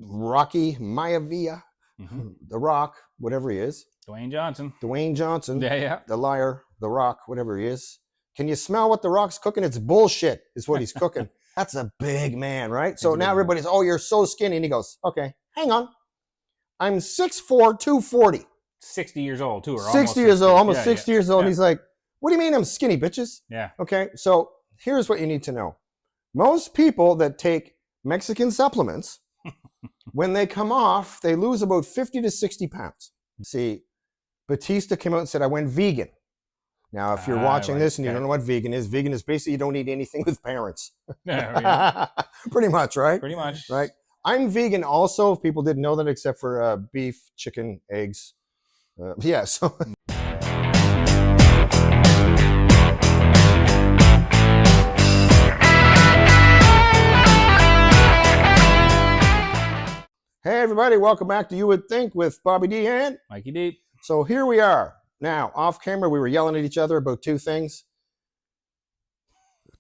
Rocky Maivia, The Rock, whatever he is. Dwayne Johnson. Dwayne Johnson. Yeah. The liar, The Rock, whatever he is. Can you smell what The Rock's cooking? It's bullshit, is what he's cooking. That's a big man, right? So now everybody's, oh, you're so skinny. And he goes, okay, hang on. I'm 6'4", 240. 60 years old, too. Or 60 years old, almost 60 years old. Yeah. And he's like, what do you mean I'm skinny, bitches? Yeah. Okay, so here's what you need to know. Most people that take Mexican supplements, when they come off, they lose about 50 to 60 pounds. See, Batista came out and said, I went vegan. Now, if you're watching this and you don't know what vegan is basically you don't eat anything with parents. Yeah. Pretty much, right? Pretty much. Right. I'm vegan also, if people didn't know that, except for beef, chicken, eggs. Yeah, so... Hey, everybody, welcome back to You Would Think with Bobby D and Mikey D. So here we are. Now, off camera, we were yelling at each other about two things.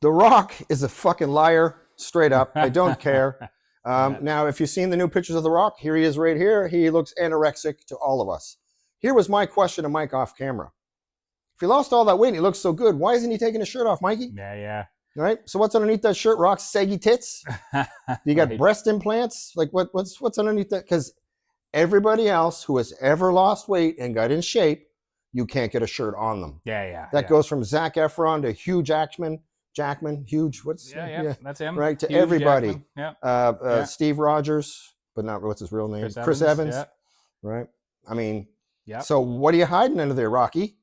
The Rock is a fucking liar, straight up. I don't care. Now, if you've seen the new pictures of The Rock, here he is right here. He looks anorexic to all of us. Here was my question to Mike off camera. If he lost all that weight and he looks so good, why isn't he taking his shirt off, Mikey? Yeah. All right. So what's underneath that shirt? Rock's saggy tits. You got breast implants. Like what's underneath that? Because everybody else who has ever lost weight and got in shape, you can't get a shirt on them. Yeah. That goes from Zac Efron to Hugh Jackman. Huge. Yeah. That's him. Right to Hugh everybody. Jackman. Yeah. Steve Rogers, but not what's his real name? Chris Evans. Yeah. Right. I mean. Yeah. So what are you hiding under there, Rocky?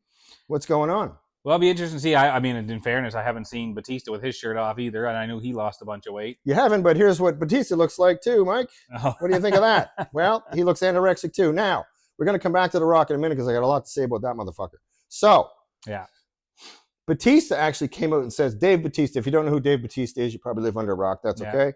What's going on? Well, it'll be interesting to see. I mean, in fairness, I haven't seen Batista with his shirt off either, and I knew he lost a bunch of weight. You haven't, but here's what Batista looks like too, Mike. Oh. What do you think of that? Well, he looks anorexic too. Now, we're going to come back to The Rock in a minute because I got a lot to say about that motherfucker. So, yeah. Batista actually came out and says, Dave Batista, if you don't know who Dave Batista is, you probably live under a rock. That's okay.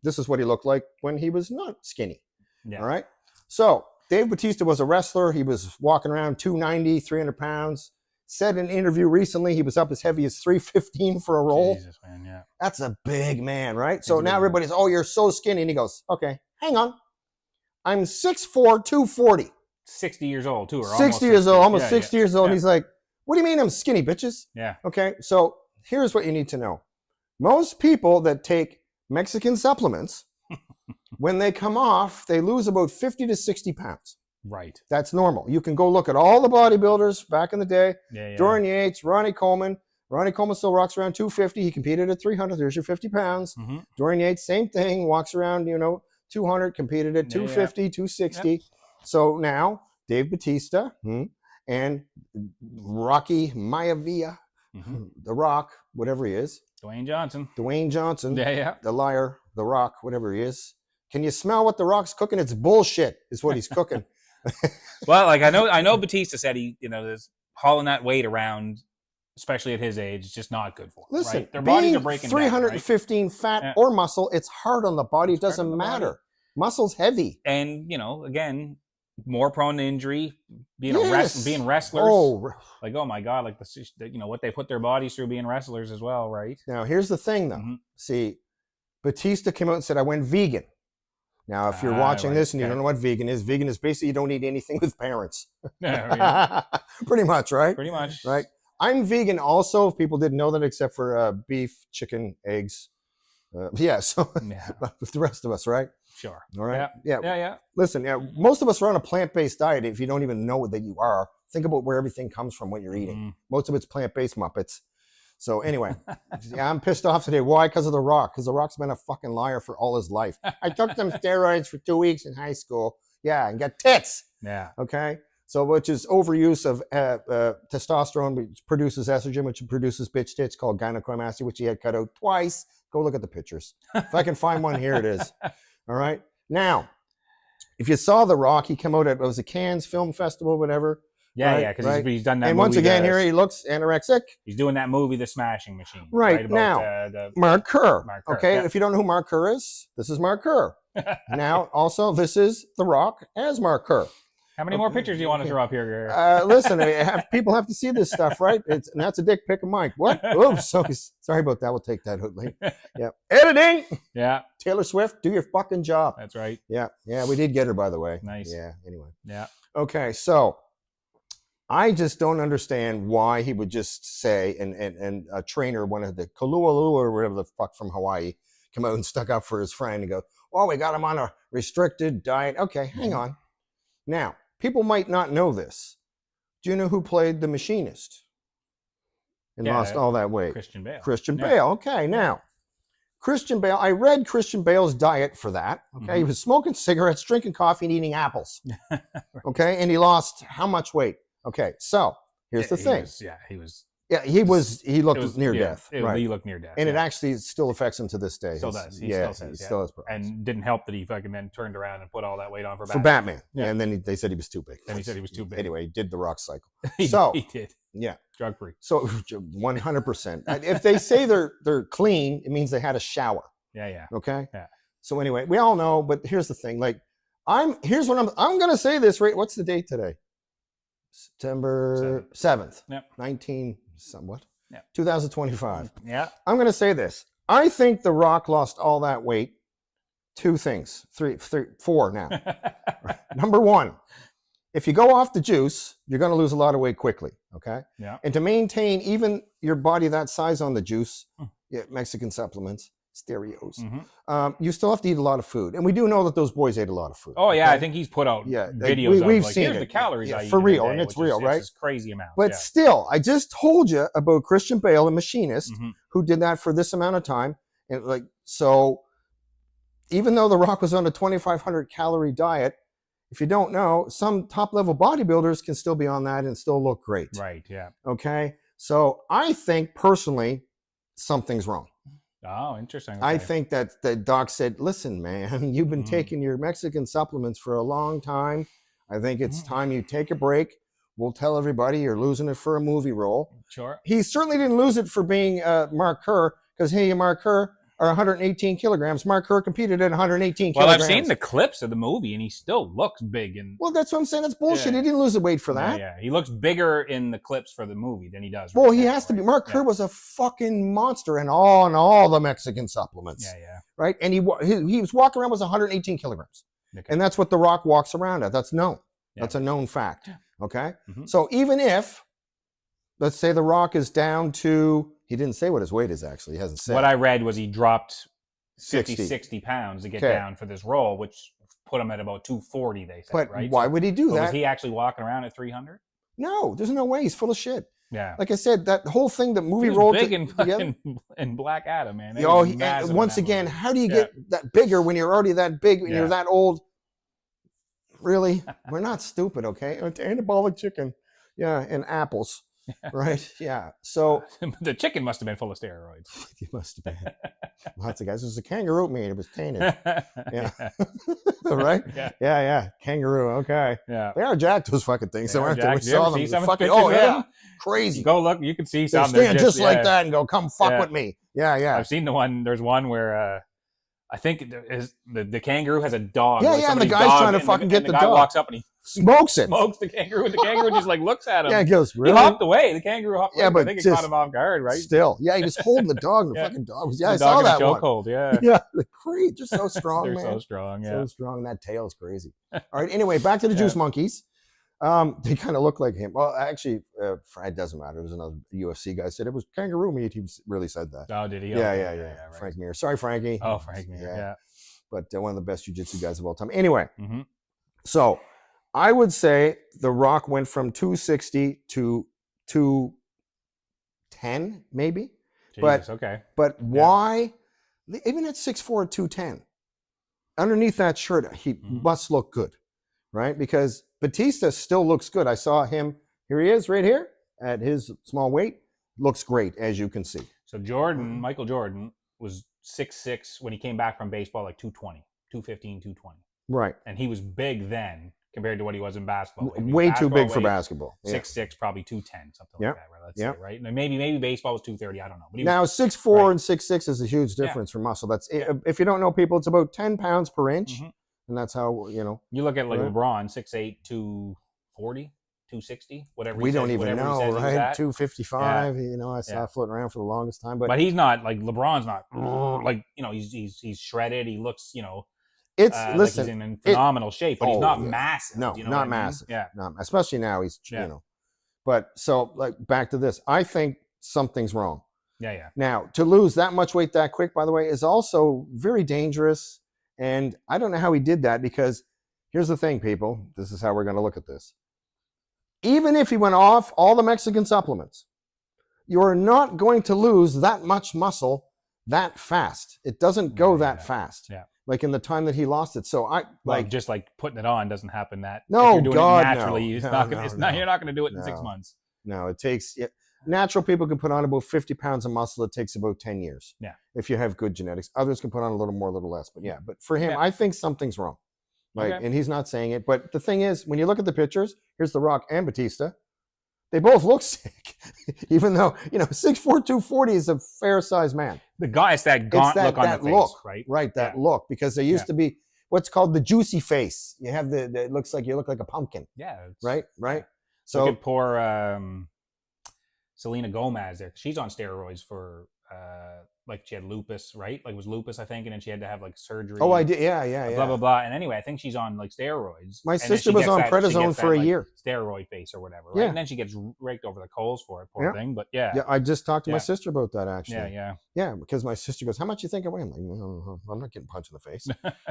This is what he looked like when he was not skinny. Yeah. All right? So, Dave Batista was a wrestler. He was walking around 290, 300 pounds. Said in an interview recently he was up as heavy as 315 for a roll. Jesus, man, yeah. That's a big man, right? So now everybody's, oh, you're so skinny. And he goes, okay, hang on. I'm 6'4", 240. 60 years old, too. Or 60 years old, almost 60 years old. Yeah. And he's like, what do you mean I'm skinny, bitches? Yeah. Okay, so here's what you need to know. Most people that take Mexican supplements, when they come off, they lose about 50 to 60 pounds. Right. That's normal. You can go look at all the bodybuilders back in the day. Yeah. Dorian Yates, Ronnie Coleman. Ronnie Coleman still rocks around 250. He competed at 300. There's your 50 pounds. Mm-hmm. Dorian Yates, same thing. Walks around, 200. Competed at 250, 260. Yep. So now, Dave Batista and Rocky Maivia, The Rock, whatever he is. Dwayne Johnson. Yeah. The liar, The Rock, whatever he is. Can you smell what The Rock's cooking? It's bullshit, is what he's cooking. Well, like I know Batista said he, there's hauling that weight around, especially at his age, is just not good for him. Listen, right? Their bodies are breaking 315 down, right? fat or muscle, it's hard on the body. It doesn't matter. Muscle's heavy. And, again, more prone to injury, being wrestlers. Oh my God, like what they put their bodies through being wrestlers as well, right? Now, here's the thing, though. See, Batista came out and said, I went vegan. Now, if you're watching this and you don't know what vegan is basically you don't eat anything with parents. Yeah. Pretty much, right? Pretty much. Right. I'm vegan also, if people didn't know that, except for beef, chicken, eggs. So the rest of us, right? Sure. All right. Yeah. Listen, most of us are on a plant-based diet. If you don't even know that you are, think about where everything comes from, what you're eating. Most of it's plant-based Muppets. So anyway, I'm pissed off today. Why? Because of The Rock. Because The Rock's been a fucking liar for all his life. I took some steroids for 2 weeks in high school. Yeah, and got tits. Yeah. Okay. So which is overuse of testosterone, which produces estrogen, which produces bitch tits, called gynecomastia, which he had cut out twice. Go look at the pictures. If I can find one, here it is. All right. Now, if you saw The Rock, he came out at, it was a Cannes Film Festival, whatever. Yeah, because he's done that movie. And once again, here he looks anorexic. He's doing that movie, The Smashing Machine. Right, about, now, Mark Kerr. Okay, yeah. If you don't know who Mark Kerr is, this is Mark Kerr. Now, also, this is The Rock as Mark Kerr. How many more pictures do you want to throw up here? Listen, people have to see this stuff, right? And that's a dick pic of Mike. What? Oops, sorry about that. We'll take that. Yeah. Editing. Yeah. Taylor Swift, do your fucking job. That's right. Yeah. Yeah, we did get her, by the way. Nice. Yeah, anyway. Yeah. Okay, so I just don't understand why he would just say, and a trainer, one of the Kalua or whatever the fuck from Hawaii, come out and stuck up for his friend and go, well, we got him on a restricted diet. Okay, hang on. Now, people might not know this. Do you know who played the machinist and lost all that weight? Christian Bale. Christian Bale. Okay, now, Christian Bale, I read Christian Bale's diet for that. Okay, he was smoking cigarettes, drinking coffee, and eating apples. Okay, and he lost how much weight? Okay, so here's the thing. He looked near death. Right. He looked near death. And it actually still affects him to this day. Still does. He still has problems. And didn't help that he fucking then turned around and put all that weight on for Batman. Yeah. And then they said he was too big. Then he said he was too big. Anyway, he did the rock cycle. He did. Yeah. Drug free. So 100%. If they say they're clean, it means they had a shower. Yeah. Okay? Yeah. So anyway, we all know, but here's the thing. Like, I'm gonna say this, right? What's the date today? September 7th. Yep. 2025. Yeah. I'm going to say this. I think The Rock lost all that weight. Two things. Four now. Number one, if you go off the juice, you're going to lose a lot of weight quickly. Okay. Yeah. And to maintain even your body that size on the juice, Mexican supplements, stereos, you still have to eat a lot of food. And we do know that those boys ate a lot of food. Oh, yeah. Okay? I think he's put out videos we've of, seen here's it. the calories I eat for real, day, and it's real, right? It's crazy amount. But still, I just told you about Christian Bale, a machinist, who did that for this amount of time. And so even though The Rock was on a 2,500 calorie diet, if you don't know, some top level bodybuilders can still be on that and still look great. Right, yeah. Okay. So I think personally, something's wrong. Oh, interesting. Okay. I think that the doc said, listen, man, you've been taking your Mexican supplements for a long time. I think it's time you take a break. We'll tell everybody you're losing it for a movie role. Sure. He certainly didn't lose it for being Mark Kerr, because, hey, Mark Kerr are 118 kilograms. Mark Kerr competed at 118 kilograms. Well, I've seen the clips of the movie, and he still looks big. Well, that's what I'm saying. That's bullshit. He didn't lose the weight for that. Yeah. He looks bigger in the clips for the movie than he does. Well, he has to be. Mark Kerr was a fucking monster in all the Mexican supplements. Yeah. Right? And he was walking around with 118 kilograms. Okay. And that's what The Rock walks around at. That's known. Yeah. That's a known fact. Okay? So even if, let's say The Rock is down to, he didn't say what his weight is actually. He hasn't said. What I read was he dropped 60 pounds to get down for this role, which put him at about 240, they said, but right? Why would he do that? Was he actually walking around at 300? No, there's no way. He's full of shit. Yeah. Like I said, that whole thing, the movie he was rolled big in Black Adam, man. And once again, how do you get that bigger when you're already that big, when you're that old? Really? We're not stupid, okay? Anabolic chicken. Yeah, and apples. Right? Yeah. So the chicken must have been full of steroids. It must have been. Lots of guys. It was a kangaroo meat. It was tainted. Yeah. Right? Yeah. Kangaroo. Okay. Yeah. They are jacked, those fucking things. So we saw them. Fucking, crazy. Go look. You can see some. They stand just like that and go, come fuck with me. Yeah. I've seen the one. There's one where I think the kangaroo has a dog. Yeah, and the guy's trying to fucking get the dog. The guy walks up and he smokes the kangaroo, and the kangaroo just looks at him. Yeah, he goes, really? He hopped away. The kangaroo hopped away. But I think it caught him off guard, right? Still. Yeah, he was holding the dog, and the fucking dog was, I the saw dog that in a one. chokehold, yeah. Yeah, the creed, they're so strong, They're man. so strong, yeah. So strong, that tail's crazy. All right, anyway, back to the Juice Monkeys. They kind of look like him. Well, actually, it doesn't matter. There was another UFC guy said it was kangaroo meat. He really said that. Oh, did he? Yeah. Right. Frank Mir. Sorry, Frankie. Oh, Frank Mir, yeah. But one of the best jiu-jitsu guys of all time. Anyway, so I would say The Rock went from 260 to 210, maybe. Jesus, But why? Even at 6'4", 210, underneath that shirt, he must look good, right? Because Batista still looks good. I saw him. Here he is, right here, at his small weight. Looks great, as you can see. So Michael Jordan, was 6'6" when he came back from baseball, like 220, 215, 220. Right. And he was big then compared to what he was in basketball. Way too big for basketball. 6'6", probably 210, something like that, right? Let's say, right? And maybe baseball was 230, I don't know. But now 6'4" and 6'6" is a huge difference for muscle. That's if you don't know, people, it's about 10 pounds per inch. And that's how, You look at like right? LeBron, 6'8", 240, 260, whatever. We don't even know, right? 255. I saw floating around for the longest time, but he's not like LeBron's not like he's shredded. He looks it's like listen, he's in phenomenal shape, but he's not massive. No, you know not what massive. I mean? Not, especially now he's But so like back to this, I think something's wrong. Yeah. Now to lose that much weight that quick, by the way, is also very dangerous. And I don't know how he did that, because here's the thing, people. This is how we're going to look at this. Even if he went off all the Mexican supplements, you're not going to lose that much muscle that fast. It doesn't go that fast. Yeah. Like in the time that he lost it. So just like putting it on doesn't happen that. No, if you're doing God, it naturally, no. You're not going to do it in 6 months. No, it takes natural people can put on about 50 pounds of muscle. It takes about 10 years. Yeah. If you have good genetics. Others can put on a little more, a little less. But but for him, I think something's wrong. And he's not saying it. But the thing is, when you look at the pictures, here's The Rock and Batista. They both look sick, even though 6'4", 240 is a fair-sized man. The guy, it's that gaunt look on the face, right? Right, that look, because there used to be what's called the juicy face. You have it looks like you look like a pumpkin. Yeah. Right. So look at poor Selena Gomez there. She's on steroids for like she had lupus, right? Like it was lupus, I think, and then she had to have like surgery. Oh, I did. Yeah. Blah blah blah. And anyway, I think she's on like steroids. My sister was on prednisone for a year. Steroid face or whatever, right? Yeah. And then she gets raked over the coals for it, poor thing. But yeah, I just talked to my sister about that actually. Yeah. Because my sister goes, "How much you think I weigh?" I'm like, "No, I'm not getting punched in the face."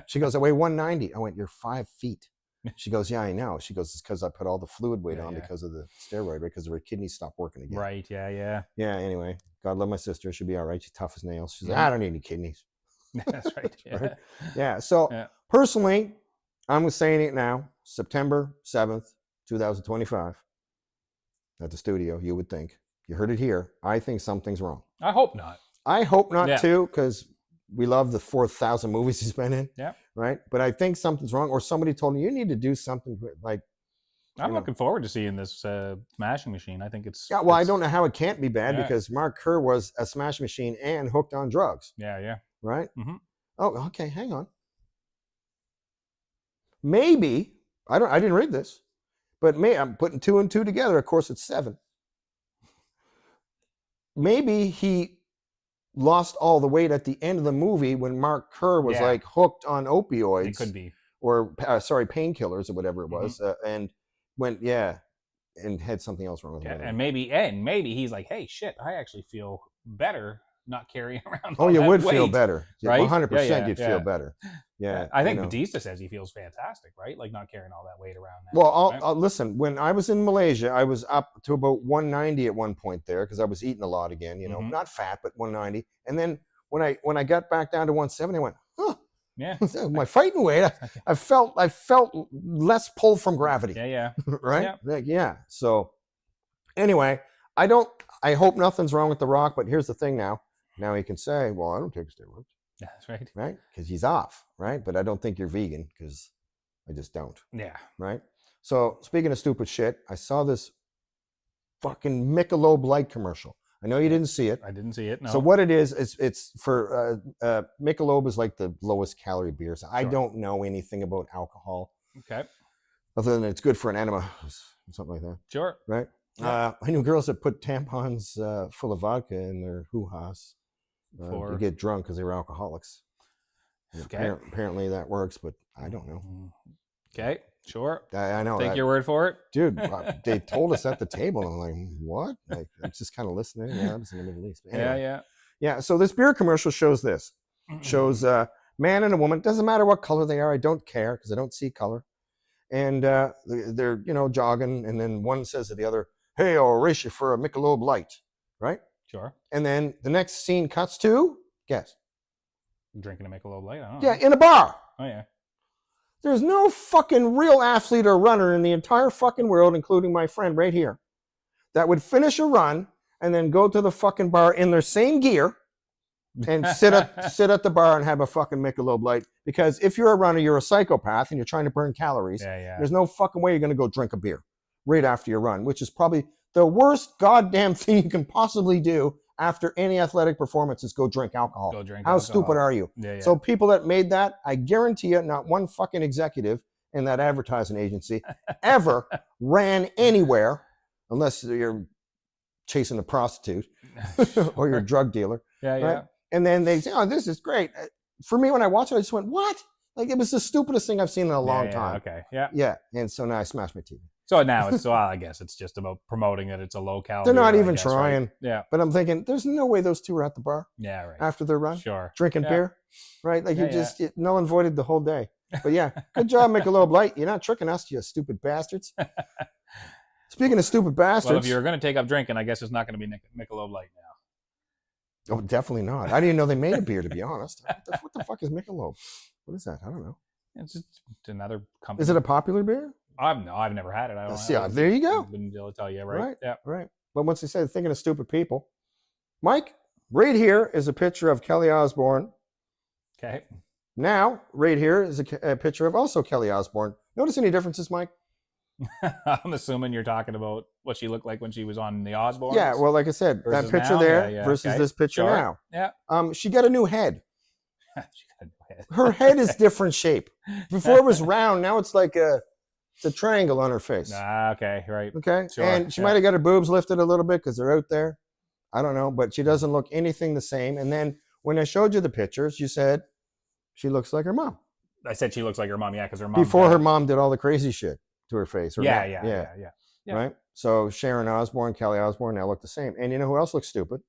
She goes, "I weigh 190." I went, "You're 5 feet." She goes, "Yeah, I know." She goes, "It's because I put all the fluid weight on because of the steroid, right? Because her kidneys stopped working again." Right. Yeah. Yeah. Anyway, God love my sister. She'll be all right. She's tough as nails. She's like, "I don't need any kidneys." That's right. Right? Yeah. So personally, I'm saying it now. September 7th, 2025, at the studio. You would think you heard it here. I think something's wrong. I hope not. I hope not too, because we love the 4,000 movies he's been in. Yeah. Right. But I think something's wrong, or somebody told me you need to do something like. I'm looking forward to seeing this smashing machine. I think it's. Yeah. Well, I don't know how it can't be bad because Mark Kerr was a smashing machine and hooked on drugs. Yeah. Right. Mm-hmm. Oh, okay. Hang on. Maybe I didn't read this, but I'm putting 2 and 2 together. Of course, it's 7. Maybe he lost all the weight at the end of the movie when Mark Kerr was like hooked on opioids. It could be, or painkillers or whatever it was, and went and had something else wrong with him. And maybe he's like, hey, shit, I actually feel better not carrying around. Oh, you would feel better, right? 100%. You'd feel better. Yeah, I think Batista says he feels fantastic, right? Like not carrying all that weight around now. Well, I'll listen. When I was in Malaysia, I was up to about 190 at one point there because I was eating a lot again. Not fat, but 190. And then when I got back down to 170, I went, huh. Yeah. My fighting weight, I felt less pull from gravity. Yeah. Right? Yeah. So anyway, I hope nothing's wrong with The Rock, but here's the thing now. Now he can say, well, I don't take steroids. That's right. Right? Because he's off, right? But I don't think you're vegan because I just don't. Yeah. Right? So speaking of stupid shit, I saw this fucking Michelob Light commercial. I know you didn't see it. I didn't see it, no. So what it is, it's for Michelob is like the lowest calorie beer. So I don't know anything about alcohol. Okay. Other than it's good for an enema, something like that. Sure. Right? Yeah. I knew girls that put tampons full of vodka in their hoo-has to get drunk because they were alcoholics. Okay. Apparently that works, but I don't know. Okay, sure. I know. Take your word for it. Dude, they told us at the table. And I'm like, what? Like, I'm just kind of listening. Yeah, I'm just in the Middle East. Anyway, yeah. So this beer commercial shows this. Shows a man and a woman. Doesn't matter what color they are. I don't care because I don't see color. And they're, jogging. And then one says to the other, hey, I'll race you for a Michelob Light. Right? Sure. And then the next scene cuts to, guess. Drinking a Michelob Light? I don't know. Yeah, in a bar. Oh, yeah. There's no fucking real athlete or runner in the entire fucking world, including my friend right here, that would finish a run and then go to the fucking bar in their same gear and sit at the bar and have a fucking Michelob Light. Because if you're a runner, you're a psychopath and you're trying to burn calories. Yeah. There's no fucking way you're going to go drink a beer right after your run, which is probably the worst goddamn thing you can possibly do after any athletic performance is go drink alcohol. Go drink How alcohol. stupid are you? Yeah, yeah. So people that made that, I guarantee you, not one fucking executive in that advertising agency ever ran anywhere, unless you're chasing a prostitute or you're a drug dealer. Yeah, right? yeah. And then they say, oh, this is great. For me, when I watched it, I just went, what? Like, it was the stupidest thing I've seen in a long time. Okay, yeah. Yeah, and so now I smashed my TV. So now it's, well, I guess it's just about promoting that it's a low calorie. They're not beer, even I guess, trying. Right? Yeah. But I'm thinking, there's no way those two were at the bar Yeah, right. after their run. Sure. Drinking beer, right? Like, Yeah, null and voided the whole day. But yeah, good job, Michelob Light. You're not tricking us, you stupid bastards. Speaking of stupid bastards. Well, if you're going to take up drinking, I guess it's not going to be Michelob Light now. Oh, definitely not. I didn't even know they made a beer, to be honest. What the fuck is Michelob? What is that? I don't know. It's just another company. Is it a popular beer? I've never had it. I don't know. There you go. Wouldn't be able to tell you, right? Yeah. Right. But once they said thinking of stupid people, Mike, right here is a picture of Kelly Osbourne. Okay. Now, right here is a picture of also Kelly Osbourne. Notice any differences, Mike? I'm assuming you're talking about what she looked like when she was on the Osbournes. Yeah, well, like I said, that picture now? there versus this picture now. Yeah. She got a new head. She got a new head. Her head is different shape. Before it was round, now it's like it's a triangle on her face. Okay, right. Okay, Sure, and she might have got her boobs lifted a little bit because they're out there. I don't know, but she doesn't look anything the same. And then when I showed you the pictures, you said she looks like her mom. I said she looks like her mom, yeah, because her mom. Before her mom did all the crazy shit to her face. Yeah. Right? So Sharon Osbourne, Kelly Osbourne now look the same. And you know who else looks stupid?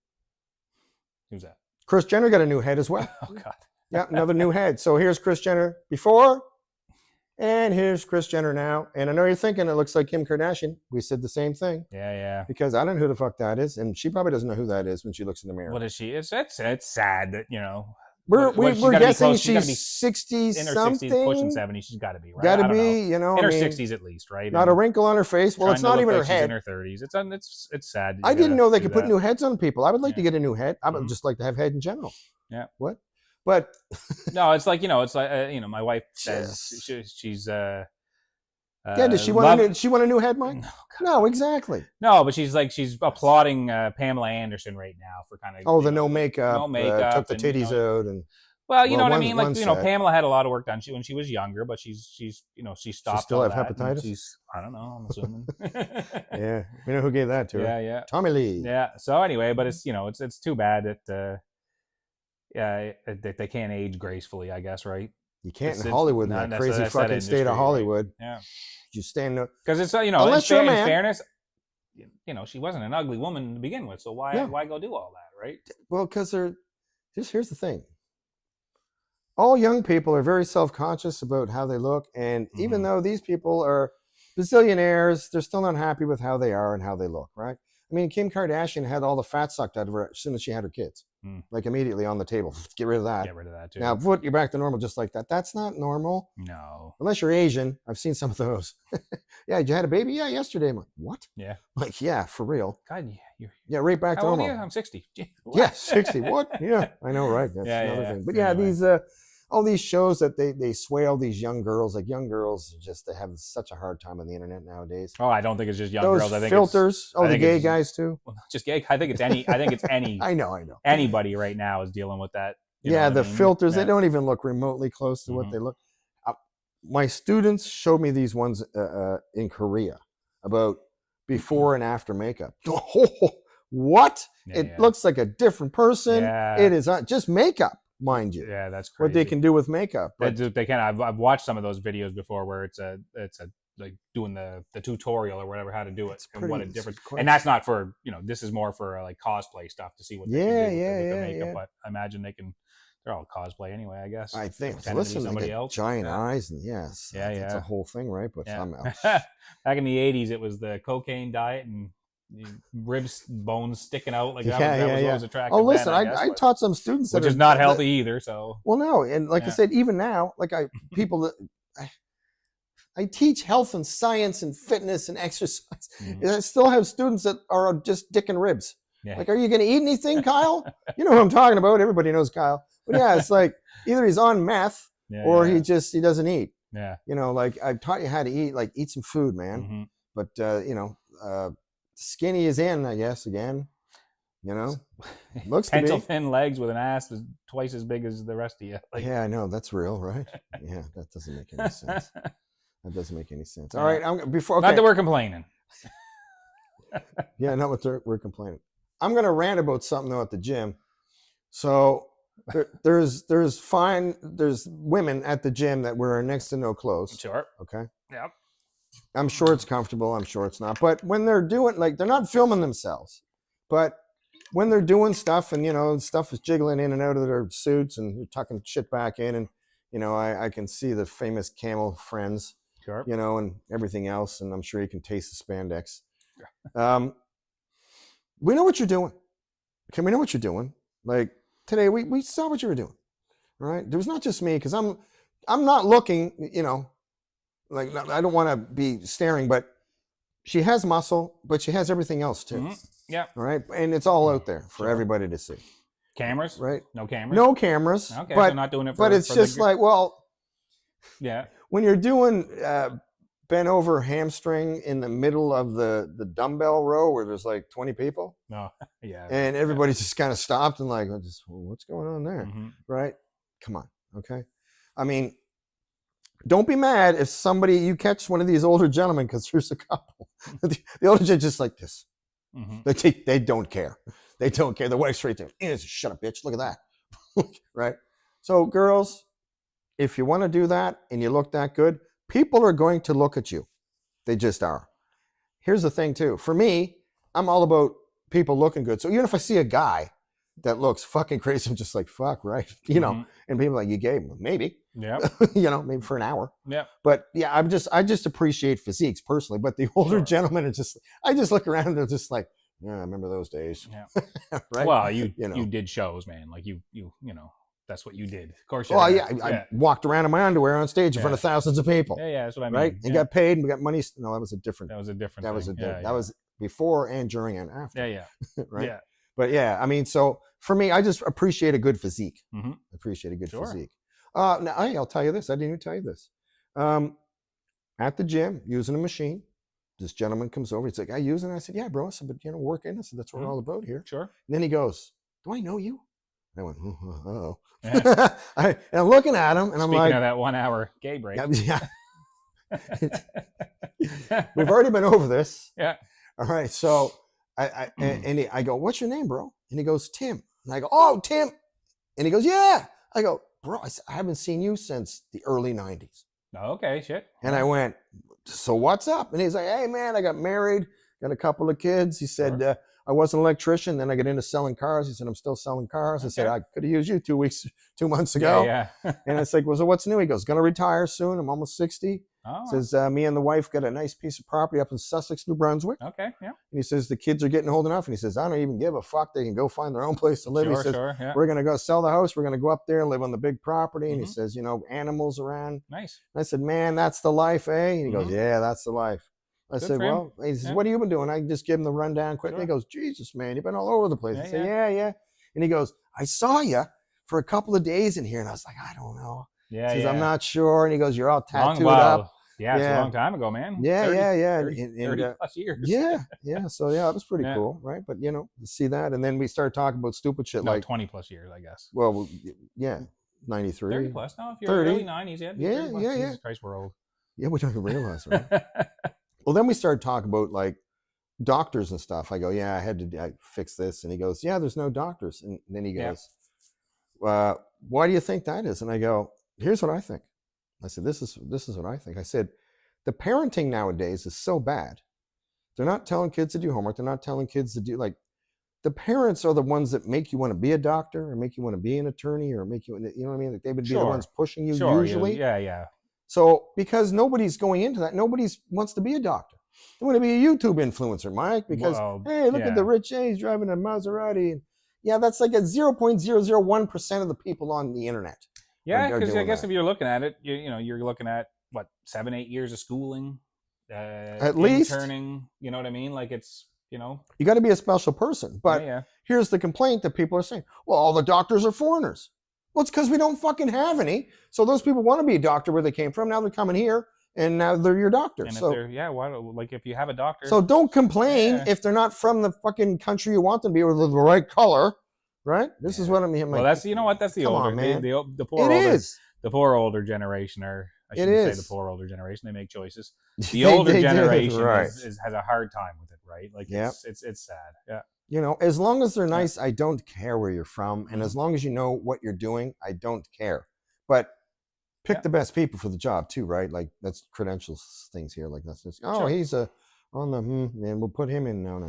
Who's that? Kris Jenner got a new head as well. Oh, God. Yeah, another new head. So here's Kris Jenner before, and here's Kris Jenner now. And I know you're thinking it looks like Kim Kardashian. We said the same thing. Yeah. Because I don't know who the fuck that is, and she probably doesn't know who that is when she looks in the mirror. What is she? It's sad that, We're guessing she's 60 in her something. 60s, pushing 70. She's got to be, right? Got to be, in her 60s at least, right? Not a wrinkle on her face. Well, it's not even her head. She's in her 30s. It's sad. I didn't know they could put new heads on people. I would like to get a new head. I would just like to have head in general. Yeah. What? But no, it's like my wife says she's yeah. Does she want a new head, Mike? No, exactly. No, but she's applauding Pamela Anderson right now for kind of the no makeup, took the titties out, and well, you know what I mean. Like Pamela had a lot of work done when she was younger, but she stopped. She still have hepatitis. I don't know. I'm assuming. Yeah, we know who gave that to her. Yeah. Tommy Lee. Yeah. So anyway, but it's it's too bad that that they can't age gracefully. I guess, right? You can't in Hollywood, in that crazy fucking state of Hollywood. Right? Yeah. You stand up because it's unless you're a man. In fairness, she wasn't an ugly woman to begin with, so why go do all that, right? Well, because here's the thing. All young people are very self-conscious about how they look, and even though these people are bazillionaires, they're still not happy with how they are and how they look, right? I mean, Kim Kardashian had all the fat sucked out of her as soon as she had her kids. Like immediately on the table. Get rid of that. Get rid of that too. Now put you back to normal just like that. That's not normal. No. Unless you're Asian. I've seen some of those. Yeah, you had a baby? Yeah, yesterday. I'm like, what? Yeah. Like, yeah, for real. God, yeah, right back to normal. How old are you? I'm 60. Yeah, 60. What? Yeah, I know, right? That's another thing. But yeah, these all these shows that they sway all these young girls. Like young girls, they have such a hard time on the internet nowadays. Oh, I don't think it's just young those girls. I think filters. The gay guys too. Well, not just gay. I think it's any. I know. Anybody right now is dealing with that. The filters. They don't even look remotely close to what they look. My students showed me these ones in Korea about before and after makeup. What? It looks like a different person. Yeah. It is not just makeup. Mind you, yeah, that's crazy. What they can do with makeup. But they can. I've watched some of those videos before where it's like doing the tutorial or whatever how to do it and what a difference. And that's not for this is more for like cosplay stuff to see what they can do with the makeup. But I imagine they're all cosplay anyway. I guess. I think. Listen, somebody else. Giant eyes and yes, it's a whole thing, right? But back in the '80s, it was the cocaine diet and ribs, bones sticking out like that was what was attractive. Oh, listen, I taught some students which is not healthy either. So no, and like I said, even now, like I teach health and science and fitness and exercise. And I still have students that are just dick and ribs. Yeah. Like, are you going to eat anything, Kyle? You know who I'm talking about. Everybody knows Kyle. But yeah, it's like either he's on meth or he doesn't eat. Yeah. Like I've taught you how to eat. Like eat some food, man. But skinny is in, I guess, again. You know, looks to pencil be. thin legs with an ass that's twice as big as the rest of you. Like, yeah, I know that's real, right? Yeah, that doesn't make any sense. That doesn't make any sense. All right, before not that we're complaining. Yeah, not what we're complaining. I'm gonna rant about something though at the gym. So there's women at the gym that wear next to no clothes. Sure. Okay. Yep. I'm sure it's comfortable. I'm sure it's not. But when they're doing, like, they're not filming themselves, but when they're doing stuff and, you know, stuff is jiggling in and out of their suits and tucking shit back in. And, you know, I can see the famous camel friends, Sure. you know, and everything else. And I'm sure you can taste the spandex. We know what you're doing. Okay. We know what you're doing. Like today, we saw what you were doing. Right. There was not just me, because I'm not looking, you know, like, I don't want to be staring, but she has muscle, but she has everything else too. Mm-hmm. Yeah. All right. And it's all out there for everybody to see. Cameras? Right. No cameras? No cameras. Okay, but, so not doing it for but it's just like, well, yeah. When you're doing bent over hamstring in the middle of the dumbbell row where there's like 20 people. No. Yeah. And everybody's just kind of stopped and like, what's going on there? Mm-hmm. Right. Come on. Okay. I mean, don't be mad if you catch one of these older gentlemen, because here's a couple. The older gentlemen just like this. Mm-hmm. They don't care. They don't care. The wife's right there. Shut up, bitch. Look at that. Right? So girls, if you want to do that and you look that good, people are going to look at you. They just are. Here's the thing too. For me, I'm all about people looking good. So even if I see a guy that looks fucking crazy, I'm just like, fuck, right? You know, and people are like, you gave him, maybe. Yeah. You know, maybe for an hour. Yeah. But yeah, I just appreciate physiques personally. But the older gentlemen are just, I just look around and they're just like, yeah, I remember those days. Yeah. Right. Well, you did shows, man. Like you know, that's what you did. Of course. Well, I walked around in my underwear on stage in front of thousands of people. Yeah, that's what I mean. Right. And got paid and we got money. No, that was a different. That was before and during and after. Yeah. Right. Yeah. But yeah, I mean, so for me, I just appreciate a good physique. Mm-hmm. Appreciate a good physique. Now, I'll tell you this. I didn't even tell you this. At the gym, using a machine, this gentleman comes over. He's like, I use it. I said, yeah, bro. I said, but you know, work in. I said, that's what we're all about here. Sure. And then he goes, do I know you? I went, uh-oh. Yeah. And I'm looking at him, and I'm like, speaking of that 1 hour gay break. Yeah. We've already been over this. Yeah. All right. So I go, what's your name, bro? And he goes, Tim. And I go, oh, Tim. And he goes, yeah. I go, bro, I haven't seen you since the early 90s. Okay, shit. And I went, so what's up? And he's like, hey, man, I got married, got a couple of kids. He said, I was an electrician. Then I got into selling cars. He said, I'm still selling cars. I said, I could have used you 2 months ago. Yeah. And I said, well, so what's new? He goes, going to retire soon. I'm almost 60. Oh. Says, me and the wife got a nice piece of property up in Sussex, New Brunswick. Okay, yeah. And he says, the kids are getting old enough. And he says, I don't even give a fuck. They can go find their own place to live. He says, we're going to go sell the house. We're going to go up there and live on the big property. And he says, you know, animals around. Nice. And I said, man, that's the life, eh? And he goes, yeah, that's the life. I said, well, he says, what have you been doing? I just give him the rundown quickly. He goes, Jesus, man, you've been all over the place. I said, yeah. And he goes, I saw you for a couple of days in here. And I was like, I don't know. Yeah, he says, I'm not sure. And he goes, you're all tattooed up. Yeah, it's a long time ago, man. Yeah, 30 plus years. Yeah. So, yeah, it was pretty cool, right? But, you know, to see that. And then we started talking about stupid shit like 20 plus years, I guess. Well, yeah, 93. 30 plus. No, if you're 30. early 90s, yeah. Jesus Christ, we're old. Yeah, we don't even realize, right? Well, then we started talking about like doctors and stuff. I go, yeah, I fix this. And he goes, yeah, there's no doctors. And then he goes, why do you think that is? And I go, here's what I think. I said, this is what I think. I said, the parenting nowadays is so bad. They're not telling kids to do homework. They're not telling kids to do, like, the parents are the ones that make you want to be a doctor or make you want to be an attorney or make you know what I mean? Like they would be the ones pushing you usually. Yeah. So because nobody's going into that, nobody wants to be a doctor. They want to be a YouTube influencer, Mike, because, hey, look at the rich A, he's driving a Maserati. And yeah, that's like a 0.001% of the people on the internet. Yeah, because I guess if you're looking at it, you know, you're looking at, what, 7-8 years of schooling? At least. Interning, you know what I mean? Like it's, you know. You got to be a special person. But here's the complaint that people are saying. Well, all the doctors are foreigners. Well, it's because we don't fucking have any. So those people want to be a doctor where they came from. Now they're coming here and now they're your doctor. And so if they're, like if you have a doctor. So don't complain if they're not from the fucking country you want them to be, or the right color, right? This is what I'm hearing. Well, that's, you know what, that's the older, man. The poor older, the poor older generation, or I shouldn't say the poor older generation. They make choices. The older generation has a hard time with it, right? Like it's sad. Yeah. You know, as long as they're nice, I don't care where you're from, and as long as you know what you're doing, I don't care. But pick the best people for the job too, right? Like that's credentials things here. Like that's just he's on the and we'll put him in. No.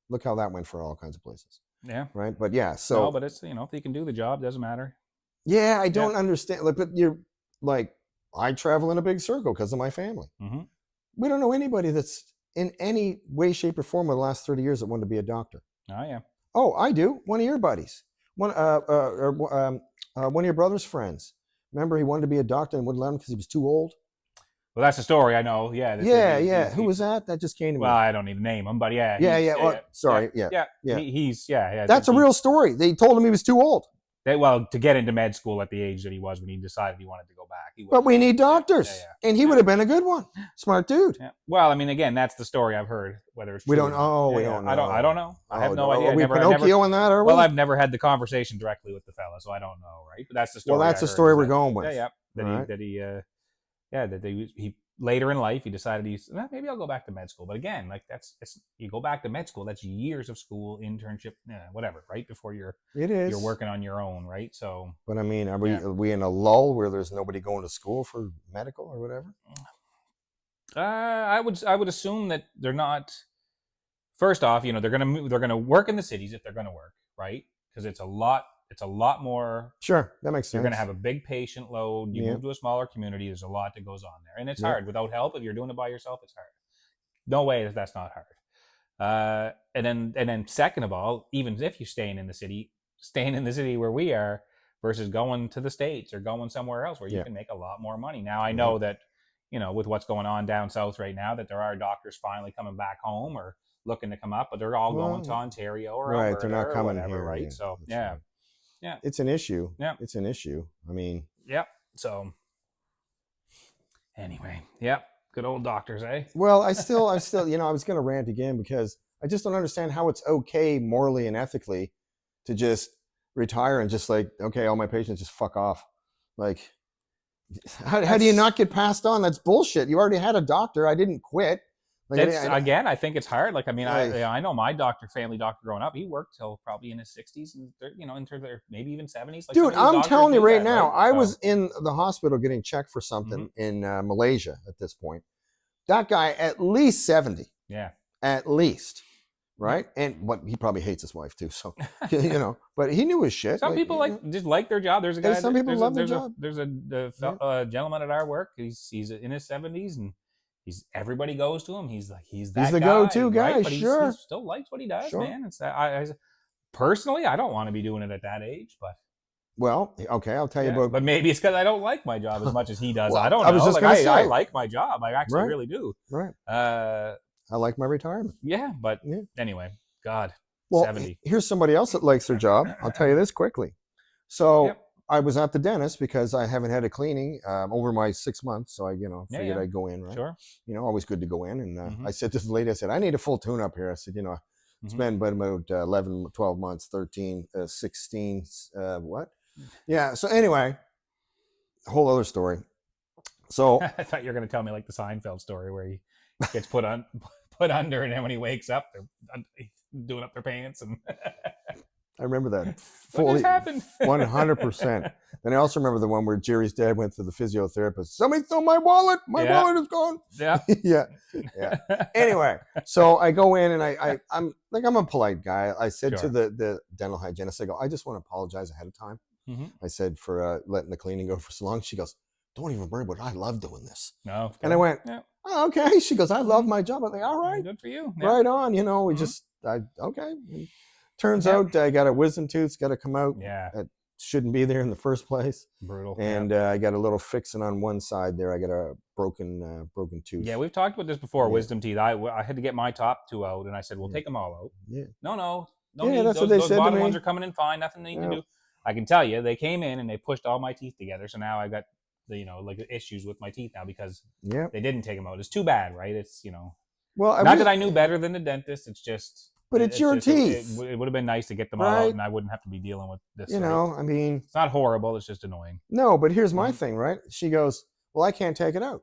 Look how that went for all kinds of places. Yeah. Right. But yeah. So. No, but it's, you know, if he can do the job, doesn't matter. Yeah, I don't understand. Like, but you're like, I travel in a big circle because of my family. Mm-hmm. We don't know anybody that's in any way, shape, or form in the last 30 years that wanted to be a doctor. Oh yeah. Oh, I do. One of your buddies, one of your brother's friends. Remember, he wanted to be a doctor and wouldn't let him because he was too old. Well, that's the story. I know. Yeah. Who was that? That just came to me. Well, I don't need to name him, but yeah. Sorry. He's That's a real story. They told him he was too old. To get into med school at the age that he was when he decided he wanted to go back. But we need doctors, and he would have been a good one. Smart dude. Yeah. Well, I mean, again, that's the story I've heard. Whether it's true we don't know. We don't know. I don't know. I have no idea. Are we Pinocchio in that? Are we? Well, I've never had the conversation directly with the fella, so I don't know. Right? But that's the story. Well, that's the story we're going with. That he later in life he decided maybe I'll go back to med school. But again, like you go back to med school, that's years of school, internship, whatever, right? Before you're working on your own, right? So, but I mean, are we in a lull where there's nobody going to school for medical or whatever? I would assume that they're not. First off, they're gonna work in the cities if they're gonna work, right? Because it's a lot more. Sure, that makes sense. You're going to have a big patient load. You move to a smaller community. There's a lot that goes on there. And it's hard. Without help, if you're doing it by yourself, it's hard. No way that's not hard. And then second of all, even if you're staying in the city where we are versus going to the States or going somewhere else where you can make a lot more money. Now, I know that, with what's going on down south right now, that there are doctors finally coming back home or looking to come up, but they're all going to Ontario or Alberta, they're not coming whatever, here, right? So, Yeah, it's an issue. Yeah, it's an issue. I mean, So, anyway, good old doctors, eh? Well, I still, I was going to rant again because I just don't understand how it's okay morally and ethically to just retire and just like, okay, all my patients just fuck off. Like, how do you not get passed on? That's bullshit. You already had a doctor. I didn't quit. Like, again, I think it's hard. Like, I mean, I know my family doctor growing up, he worked till probably in his 60s and, into their maybe even 70s. Like, dude, I'm telling you right now, I was in the hospital getting checked for something in Malaysia at this point. That guy, at least 70. Yeah. At least. Right? And he probably hates his wife too. So, but he knew his shit. Some people just like their job. There's a guy. Some people love their job. There's a gentleman at our work. He's in his 70s and everybody goes to him. He's the go-to guy. Right? But sure. He still likes what he does, man. It's personally, I don't want to be doing it at that age, but. Well, okay, I'll tell you about. But maybe it's because I don't like my job as much as he does. Well, I don't know. I was just gonna say, I like my job. I actually really do. Right. I like my retirement. Yeah, but anyway, God. Well, 70. Here's somebody else that likes their job. I'll tell you this quickly. So I was at the dentist because I haven't had a cleaning over my 6 months. So I, figured I'd go in, right? Sure. Always good to go in. And I said to the lady, I said, I need a full tune-up here. I said, it's been about 11, 12 months, 13, 16, what? Yeah. So anyway, a whole other story. So I thought you were going to tell me like the Seinfeld story where he gets put under, and then when he wakes up, they're doing up their pants. And I remember that fully, 100%. And I also remember the one where Jerry's dad went to the physiotherapist. Somebody stole my wallet. My wallet is gone. Yeah. yeah. Anyway, so I go in and I'm a polite guy. I said to the dental hygienist, I go, I just want to apologize ahead of time. I said for letting the cleaning go for so long. She goes, don't even worry about it. I love doing this. No. Okay. And I went, oh, okay. She goes, I love my job. I'm like, all right. Good for you. Right on. We just, okay. Turns out I got a wisdom tooth's got to come out. Yeah. That shouldn't be there in the first place. Brutal. And I got a little fixing on one side there. I got a broken tooth. Yeah, we've talked about this before, wisdom teeth. I had to get my top two out, and I said, well, take them all out. Yeah. No yeah, need. That's what they those said to me. bottom ones are coming in fine. Nothing they need to do. I can tell you, they came in and they pushed all my teeth together. So now I got like issues with my teeth now because Yeah. they didn't take them out. It's too bad, right? It's Well, not that I knew better than the dentist. It's just. But it's your teeth. It would have been nice to get them all out, and I wouldn't have to be dealing with this. I mean, it's not horrible. It's just annoying. No, but here's my thing, right? She goes, well, I can't take it out.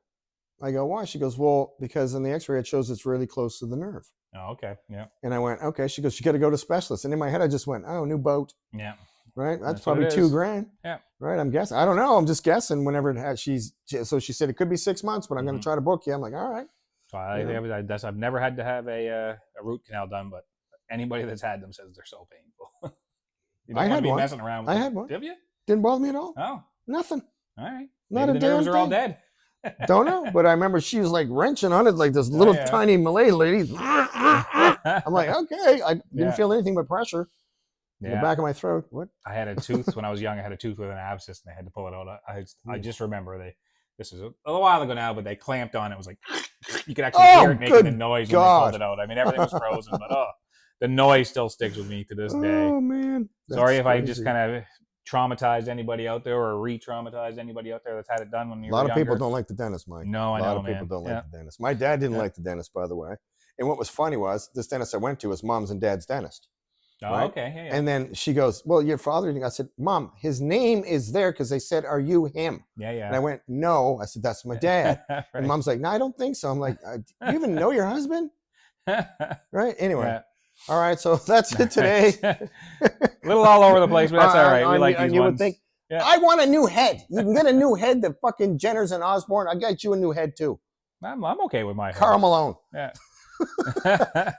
I go, why? She goes, well, because in the X-ray it shows it's really close to the nerve. Oh, okay, yeah. And I went, okay. She goes, you got to go to specialists. And in my head, I just went, oh, new boat. Yeah. Right. That's probably $2,000. Yeah. Right. I'm guessing. I don't know. I'm just guessing. Whenever it has, so she said it could be 6 months, but I'm going to try to book you. I'm like, all right. So I've never had to have a root canal done, but anybody that's had them says they're so painful. You don't want to be messing around with I had one. Did you? Didn't bother me at all. Oh. Nothing. All right. Not Maybe a the nerves damn are all thing. dead. Don't know, but I remember she was like wrenching on it like this little tiny Malay lady. I'm like, okay. I didn't feel anything but pressure in the back of my throat. What? I had a tooth when I was young. I had a tooth with an abscess, and they had to pull it out. I just remember this was a little while ago now, but they clamped on it. It was like you could actually hear it making the noise when they pulled it out. I mean, everything was frozen, but the noise still sticks with me to this day. Oh man! Sorry if I just kind of traumatized anybody out there or re-traumatized anybody out there that's had it done when you were younger. A lot of people don't like the dentist, Mike. No, I know, A lot of people don't like the dentist. My dad didn't like the dentist, by the way. And what was funny was this dentist I went to was mom's and dad's dentist. Oh, right? okay. Yeah. And then she goes, well, your father, I said, Mom, his name is there because they said, are you him? Yeah. And I went, no. I said, that's my dad. Right. And Mom's like, no, I don't think so. I'm like, do you even know your husband? Right? Anyway. Yeah. All right. So that's it today. A little all over the place, but that's all right. We like these you ones. Would think, I want a new head. You can get a new head. The fucking Jenners and Osborne. I got you a new head too. I'm okay with my head. Karl Malone. Yeah.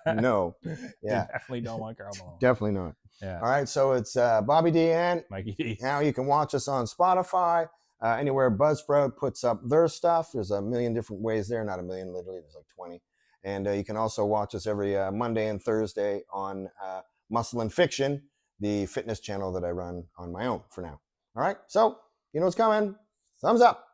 No. Yeah. Definitely don't want Karl Malone. Definitely not. Yeah. All right. So it's Bobby D and Mikey D. Now you can watch us on Spotify, anywhere Buzzsprout puts up their stuff. There's a million different ways there. Not a million, literally. There's like 20. And you can also watch us every Monday and Thursday on Muscle and Fiction, the fitness channel that I run on my own for now. All right. So you know what's coming. Thumbs up.